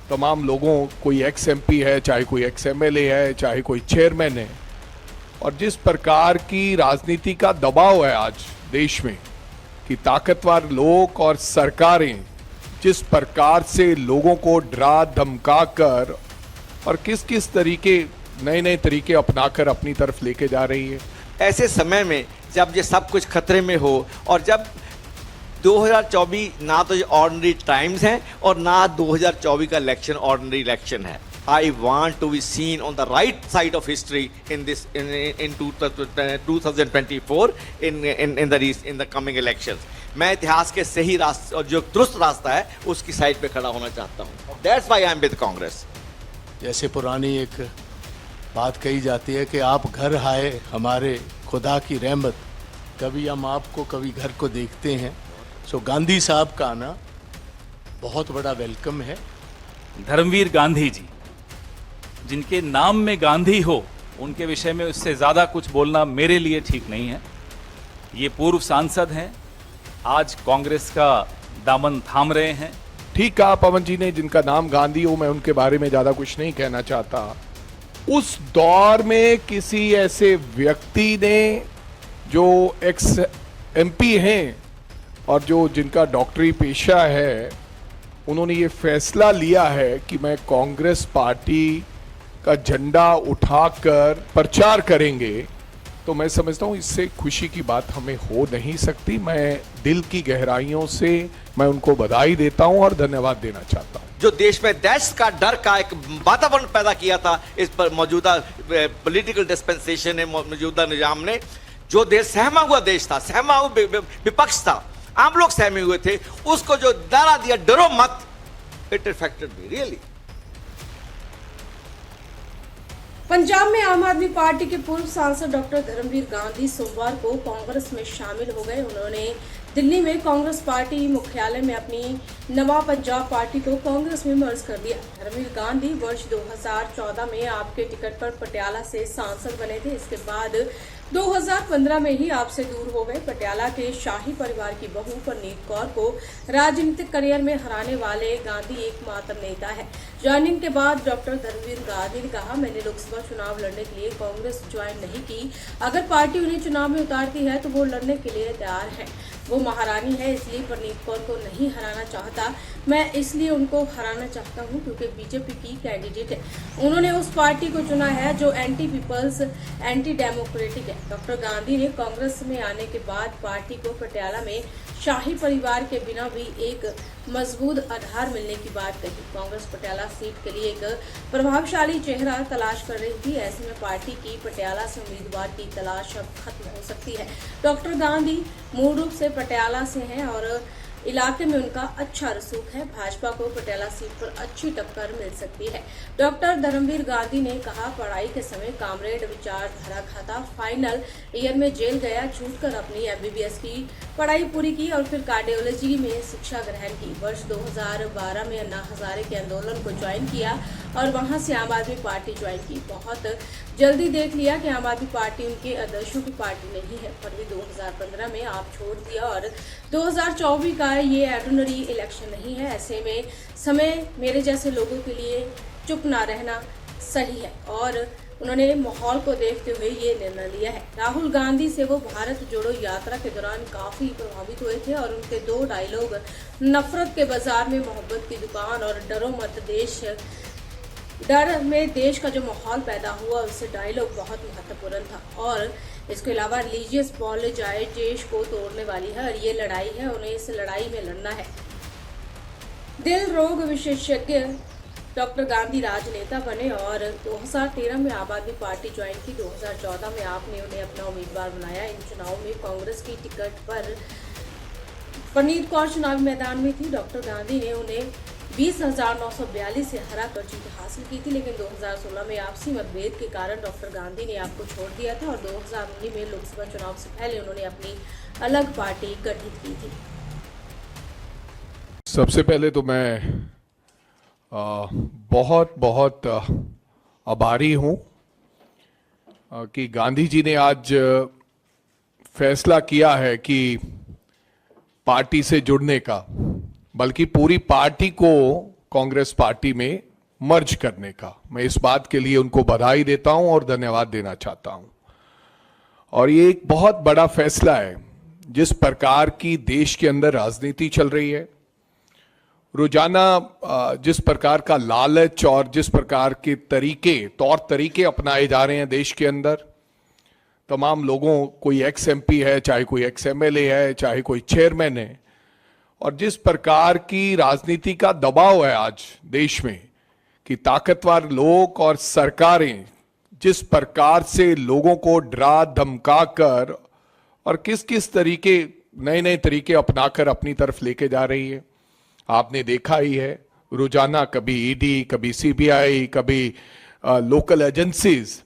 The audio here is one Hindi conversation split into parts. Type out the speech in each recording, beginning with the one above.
तमाम लोगों, कोई एक्स एमपी है, चाहे कोई एक्स एमएलए है, चाहे कोई चेयरमैन है, और जिस प्रकार की राजनीति का दबाव है आज देश में कि ताकतवर लोग और सरकारें जिस प्रकार से लोगों को डरा धमका कर और किस किस तरीके नए नए तरीके अपनाकर अपनी तरफ लेके जा रही है। ऐसे समय में जब ये सब कुछ खतरे में हो और जब 2024 ना तो ऑर्डिनरी टाइम्स हैं और ना 2024 का इलेक्शन ऑर्डिनरी इलेक्शन है, I want to be seen on the right side of history in this in 2024 in the coming elections. मैं इतिहास के सही रास्ते और जो दुरुस्त रास्ता है उसकी साइड पे खड़ा होना चाहता हूँ। That's why I'm with Congress. जैसे पुरानी एक बात कही जाती है कि आप घर आए हमारे खुदा की रहमत, कभी हम आपको कभी घर को देखते हैं। सो गांधी साहब का आना बहुत बड़ा वेलकम है। धर्मवीर गांधी जी, जिनके नाम में गांधी हो, उनके विषय में उससे ज़्यादा कुछ बोलना मेरे लिए ठीक नहीं है। ये पूर्व सांसद हैं, आज कांग्रेस का दामन थाम रहे हैं। ठीक कहा पवन जी ने, जिनका नाम गांधी हो, मैं उनके बारे में ज्यादा कुछ नहीं कहना चाहता। उस दौर में किसी ऐसे व्यक्ति ने जो एक्स एमपी हैं और जो जिनका डॉक्टरी पेशा है, उन्होंने ये फैसला लिया है कि मैं कांग्रेस पार्टी का झंडा उठाकर प्रचार करेंगे, तो मैं समझता हूँ इससे खुशी की बात हमें हो नहीं सकती। मैं दिल की गहराइयों से मैं उनको बधाई देता हूँ और धन्यवाद देना चाहता हूँ। जो देश में दहशत का डर का एक वातावरण पैदा किया था इस पर मौजूदा पॉलिटिकल डिस्पेंसेशन ने, मौजूदा निजाम ने, जो देश सहमा हुआ देश था, सहमा हुआ विपक्ष था, आम लोग सहमे हुए थे, उसको जो डरा दिया, डरो मत, it affected me really. Punjab में आम आदमी पार्टी के पूर्व सांसद डॉक्टर धर्मवीर गांधी सोमवार को कांग्रेस में शामिल हो गए। उन्होंने दिल्ली में कांग्रेस पार्टी मुख्यालय में अपनी नवा पंजाब पार्टी को कांग्रेस में मर्ज कर दिया। धर्मवीर गांधी वर्ष 2014 में आपके टिकट पर पटियाला से सांसद बने थे। इसके बाद 2015 में ही आपसे दूर हो गए। पटियाला के शाही परिवार की बहू परनीत कौर को राजनीतिक करियर में हराने वाले गांधी एकमात्र नेता है। ज्वाइनिंग के बाद डॉक्टर धर्मवीर गांधी ने कहा, मैंने लोकसभा चुनाव लड़ने के लिए कांग्रेस ज्वाइन नहीं की। अगर पार्टी उन्हें चुनाव में उतारती है तो वो लड़ने के लिए तैयार है। वो महारानी है, इसलिए परनीत कौर को नहीं हराना चाहता। मैं इसलिए उनको हराना चाहता हूं क्योंकि बीजेपी की कैंडिडेट है। उन्होंने उस पार्टी को चुना है जो एंटी पीपल्स, एंटी डेमोक्रेटिक है। डॉक्टर गांधी ने कांग्रेस में आने के बाद पार्टी को पटियाला में शाही परिवार के बिना भी एक मजबूत आधार मिलने की बात कही। कांग्रेस पटियाला सीट के लिए एक प्रभावशाली चेहरा तलाश कर रही थी। ऐसे में पार्टी की पटियाला से उम्मीदवार की तलाश अब खत्म हो सकती है। डॉक्टर गांधी मूल रूप से पटियाला से हैं और इलाके में उनका अच्छा रसूख है। भाजपा को पटियाला सीट पर अच्छी टक्कर मिल सकती है। डॉक्टर धर्मवीर गांधी ने कहा, पढ़ाई के समय कामरेड विचारधारा खाता, फाइनल ईयर में जेल गया, छूटकर अपनी एमबीबीएस की पढ़ाई पूरी की और फिर कार्डियोलॉजी में शिक्षा ग्रहण की। वर्ष 2012 में अन्ना हजारे के आंदोलन को ज्वाइन किया और वहां से आम आदमी पार्टी ज्वाइन की। बहुत जल्दी देख लिया कि आम आदमी पार्टी उनके आदर्शों की पार्टी नहीं है। फरवरी 2015 में आप छोड़ दिया और 2024 का ये ऑर्डिनरी इलेक्शन नहीं है। ऐसे में समय मेरे जैसे लोगों के लिए चुप ना रहना सही है और उन्होंने माहौल को देखते हुए ये निर्णय लिया है। राहुल गांधी से वो भारत जोड़ो यात्रा के दौरान काफी प्रभावित हुए थे और उनके दो डायलॉग, नफरत के बाजार में मोहब्बत की दुकान और डरो मत देश, डर में देश का जो माहौल पैदा हुआ, उससे डायलॉग बहुत महत्वपूर्ण था। और इसके अलावा रिलीजियस पॉलिजाइज देश को तोड़ने वाली है और ये लड़ाई है, उन्हें इस लड़ाई में लड़ना है। दिल रोग विशेषज्ञ डॉक्टर गांधी राजनेता बने और 2013 में आम आदमी पार्टी ज्वाइन की। 2014 में आपने उन्हें अपना उम्मीदवार बनाया। इन चुनावों में कांग्रेस की टिकट पर परनीत कौर चुनावी मैदान में थी। डॉक्टर गांधी ने उन्हें 20,942 से हराकर जीत हासिल की थी, लेकिन 2016 में आपसी मतभेद के कारण डॉक्टर गांधी ने आपको छोड़ दिया था और 2019 में लोकसभा चुनाव से पहले उन्होंने अपनी अलग पार्टी गठित की थी। सबसे पहले तो मैं बहुत बहुत आभारी हूं कि गांधी जी ने आज फैसला किया है कि पार्टी से जुड़ने का, बल्कि पूरी पार्टी को कांग्रेस पार्टी में मर्ज करने का। मैं इस बात के लिए उनको बधाई देता हूं और धन्यवाद देना चाहता हूं। और ये एक बहुत बड़ा फैसला है। जिस प्रकार की देश के अंदर राजनीति चल रही है, रोजाना जिस प्रकार का लालच और जिस प्रकार के तौर तरीके अपनाए जा रहे हैं देश के अंदर, तमाम लोगों, कोई एक्स एमपी है, चाहे कोई एक्स एमएलए है, चाहे कोई चेयरमैन है, और जिस प्रकार की राजनीति का दबाव है आज देश में कि ताकतवर लोग और सरकारें जिस प्रकार से लोगों को डरा धमका कर और किस किस तरीके, नए नए तरीके अपनाकर अपनी तरफ लेके जा रही है, आपने देखा ही है। रोजाना कभी ईडी, कभी सीबीआई, कभी लोकल एजेंसीज।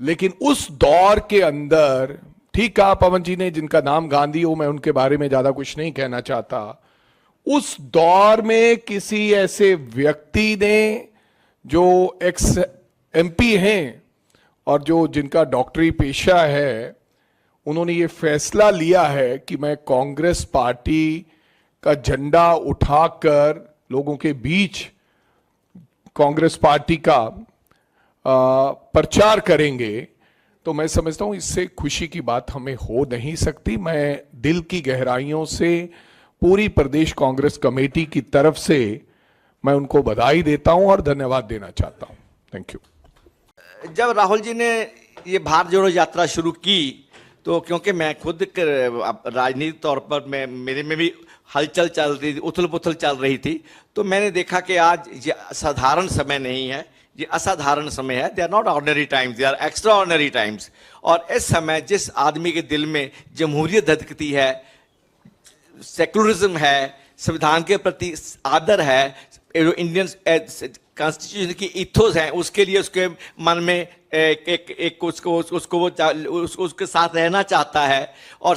लेकिन उस दौर के अंदर, ठीक कहा पवन जी ने, जिनका नाम गांधी हो, मैं उनके बारे में ज्यादा कुछ नहीं कहना चाहता। उस दौर में किसी ऐसे व्यक्ति ने जो एक्स एमपी हैं और जो जिनका डॉक्टरी पेशा है, उन्होंने ये फैसला लिया है कि मैं कांग्रेस पार्टी का झंडा उठाकर लोगों के बीच कांग्रेस पार्टी का प्रचार करेंगे। तो मैं समझता हूं इससे खुशी की बात हमें हो नहीं सकती। मैं दिल की गहराइयों से पूरी प्रदेश कांग्रेस कमेटी की तरफ से मैं उनको बधाई देता हूं और धन्यवाद देना चाहता हूं। Thank you. जब राहुल जी ने ये भारत जोड़ो यात्रा शुरू की, तो क्योंकि मैं खुद राजनीतिक तौर पर मेरे में भी हलचल चल रही थी, उथल पुथल चल रही थी, तो मैंने देखा कि आज ये साधारण समय नहीं है, ये असाधारण समय है। They are not ordinary times, they are extraordinary times. और इस समय जिस आदमी के दिल में जमहूरियत धधकती है, सेकुलरिज्म है, संविधान के प्रति आदर है, जो इंडियन कॉन्स्टिट्यूशन की इथोस है, उसके लिए उसके मन में उसके साथ रहना चाहता है। और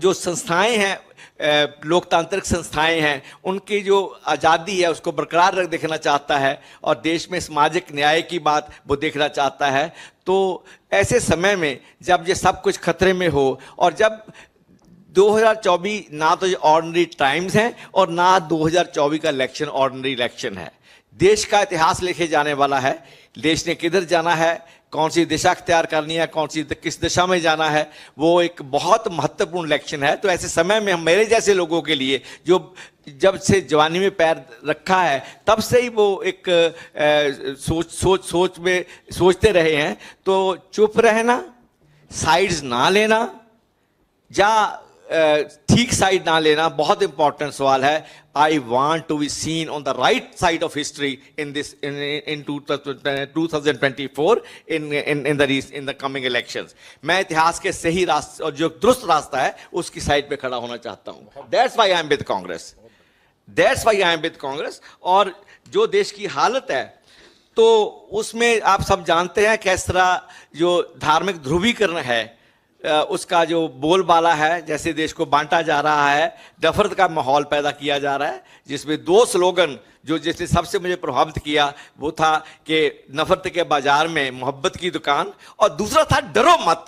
जो संस्थाएं हैं, लोकतांत्रिक संस्थाएं हैं, उनकी जो आज़ादी है उसको बरकरार देखना चाहता है, और देश में सामाजिक न्याय की बात वो देखना चाहता है। तो ऐसे समय में जब ये सब कुछ खतरे में हो, और जब 2024 ना तो ऑर्डिनरी टाइम्स हैं और ना 2024 का इलेक्शन ऑर्डिनरी इलेक्शन है, देश का इतिहास लिखे जाने वाला है। देश ने किधर जाना है, कौन सी दिशा अख्तियार करनी है, किस दिशा में जाना है, वो एक बहुत महत्वपूर्ण इलेक्शन है। तो ऐसे समय में हम, मेरे जैसे लोगों के लिए, जो जब से जवानी में पैर रखा है तब से ही वो एक सोचते रहे हैं, तो चुप रहना, साइड्स ना लेना या ठीक साइड ना लेना बहुत इंपॉर्टेंट सवाल है। I want to be seen on the right side of history in 2024 in the coming elections. मैं इतिहास के सही रास्ते और जो दुरुस्त रास्ता है उसकी साइड पे खड़ा होना चाहता हूं। That's why I am with Congress, that's why I am with Congress. और जो देश की हालत है, तो उसमें आप सब जानते हैं किस तरह जो धार्मिक ध्रुवीकरण है, उसका जो बोलबाला है, जैसे देश को बांटा जा रहा है, नफरत का माहौल पैदा किया जा रहा है, जिसमें दो स्लोगन जो जिसने सबसे मुझे प्रभावित किया वो था कि नफरत के बाजार में मोहब्बत की दुकान, और दूसरा था डरो मत,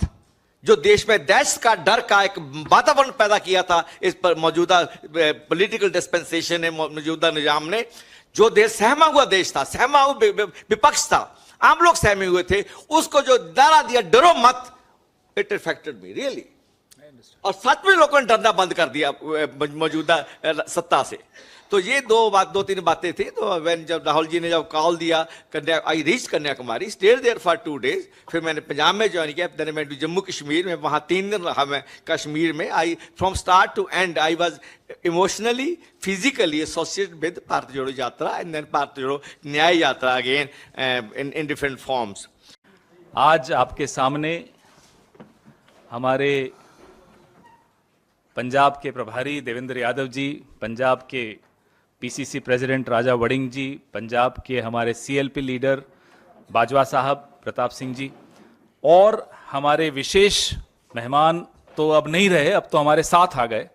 जो देश में दहशत का, डर का एक वातावरण पैदा किया था इस पर मौजूदा पॉलिटिकल डिस्पेंसेशन ने, मौजूदा निजाम ने। जो देश सहमा हुआ देश था, सहमा हुआ विपक्ष था, आम लोग सहमे हुए थे, उसको जो नारा दिया डरो मत, इट इफेक्टेड मी रियली। और सच में लोगों ने डरना बंद कर दिया मौजूदा सत्ता से। तो ये दो तीन बातें थी। तो जब राहुल जी ने जब कॉल दिया, I reach Kanyakumari, stayed there for 2 days, फिर मैंने पंजाब में ज्वाइन किया, देन मैं जम्मू कश्मीर में, वहाँ 3 दिन रहा मैं कश्मीर में। I from start to end I was emotionally, physically associated with Bharat Jodo Yatra and then Bharat जोड़ो न्याय यात्रा अगेन इन डिफरेंट फॉर्म्स। आज आपके सामने हमारे पंजाब के प्रभारी देवेंद्र यादव जी, पंजाब के पीसीसी प्रेसिडेंट राजा वड़िंग जी, पंजाब के हमारे सीएलपी लीडर बाजवा साहब, प्रताप सिंह जी, और हमारे विशेष मेहमान तो अब नहीं रहे, अब तो हमारे साथ आ गए,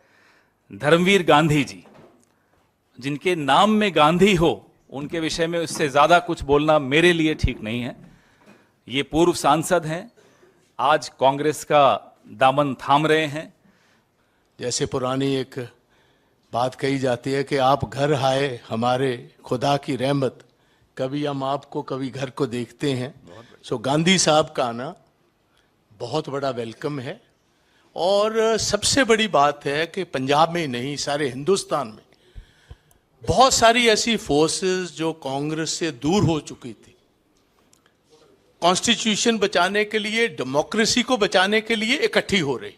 धर्मवीर गांधी जी, जिनके नाम में गांधी हो, उनके विषय में उससे ज़्यादा कुछ बोलना मेरे लिए ठीक नहीं है। ये पूर्व सांसद हैं, आज कांग्रेस का दामन थाम रहे हैं। जैसे पुरानी एक बात कही जाती है कि आप घर आए हमारे खुदा की रहमत, कभी हम आपको कभी घर को देखते हैं। सो गांधी साहब का आना बहुत बड़ा वेलकम है। और सबसे बड़ी बात है कि पंजाब में ही नहीं, सारे हिंदुस्तान में बहुत सारी ऐसी फोर्सेस जो कांग्रेस से दूर हो चुकी थी, कॉन्स्टिट्यूशन बचाने के लिए, डेमोक्रेसी को बचाने के लिए इकट्ठी हो रही।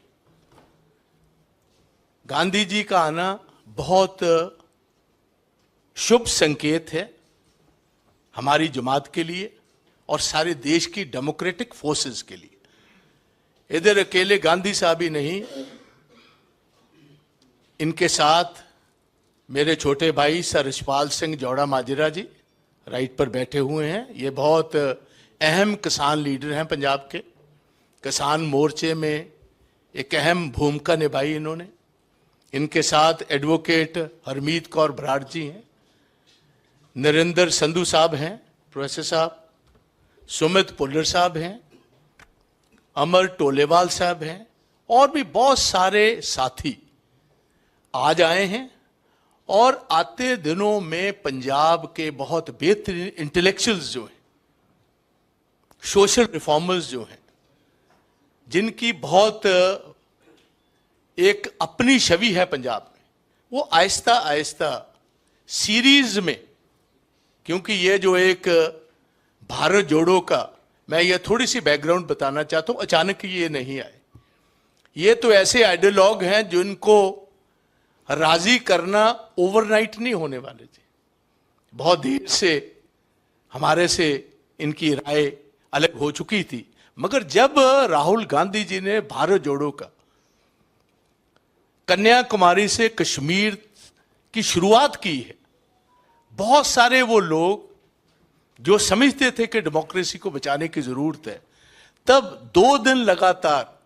गांधी जी का आना बहुत शुभ संकेत है हमारी जमात के लिए और सारे देश की डेमोक्रेटिक फोर्सेस के लिए। इधर अकेले गांधी साहब ही नहीं, इनके साथ मेरे छोटे भाई सर रिछपाल सिंह जौड़ा माजरा जी राइट पर बैठे हुए हैं। ये बहुत अहम किसान लीडर हैं पंजाब के। किसान मोर्चे में एक अहम भूमिका निभाई इन्होंने। इनके साथ एडवोकेट हरमीत कौर बराड़ जी हैं, नरेंद्र संधू साहब हैं, प्रोफेसर साहब, सुमित पुल्लर साहब हैं, अमर टोलेवाल साहब हैं, और भी बहुत सारे साथी आज आए हैं। और आते दिनों में पंजाब के बहुत बेहतरीन इंटेलेक्चुअल्स जो हैं, सोशल रिफॉर्मर्स जो हैं, जिनकी बहुत एक अपनी छवि है पंजाब में, वो आहिस्ता आहिस्ता सीरीज में, क्योंकि ये जो एक भारत जोड़ो का, मैं ये थोड़ी सी बैकग्राउंड बताना चाहता हूं, अचानक ये नहीं आए। ये तो ऐसे आइडियोलॉग हैं जिनको राजी करना ओवरनाइट नहीं होने वाले थे। बहुत देर से हमारे से इनकी राय अलग हो चुकी थी, मगर जब राहुल गांधी जी ने भारत जोड़ो का कन्याकुमारी से कश्मीर की शुरुआत की है, बहुत सारे वो लोग जो समझते थे कि डेमोक्रेसी को बचाने की जरूरत है, तब 2 दिन लगातार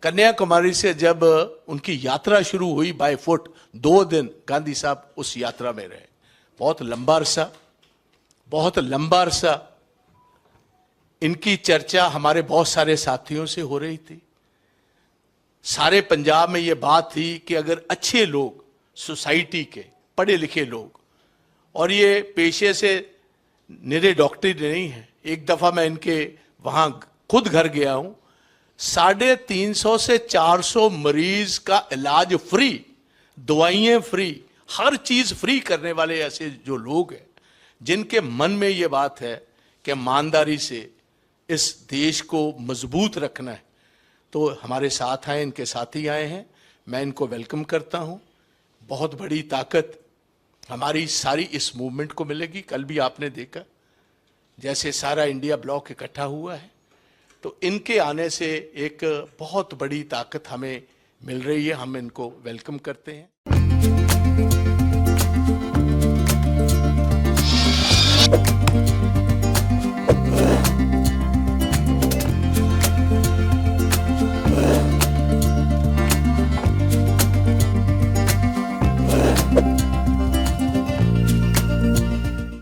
कन्याकुमारी से जब उनकी यात्रा शुरू हुई बाय फुट, 2 दिन गांधी साहब उस यात्रा में रहे। बहुत लंबा अरसा इनकी चर्चा हमारे बहुत सारे साथियों से हो रही थी। सारे पंजाब में ये बात थी कि अगर अच्छे लोग, सोसाइटी के पढ़े लिखे लोग, और ये पेशे से निरे डॉक्टर नहीं है, एक दफा मैं इनके वहां खुद घर गया हूं, 350 से 400 मरीज का इलाज फ्री, दवाइयां फ्री, हर चीज फ्री करने वाले ऐसे जो लोग हैं, जिनके मन में ये बात है कि ईमानदारी से इस देश को मजबूत रखना है, तो हमारे साथ आए, इनके साथी आए हैं। मैं इनको वेलकम करता हूं। बहुत बड़ी ताकत हमारी सारी इस मूवमेंट को मिलेगी। कल भी आपने देखा जैसे सारा इंडिया ब्लॉक इकट्ठा हुआ है, तो इनके आने से एक बहुत बड़ी ताकत हमें मिल रही है। हम इनको वेलकम करते हैं।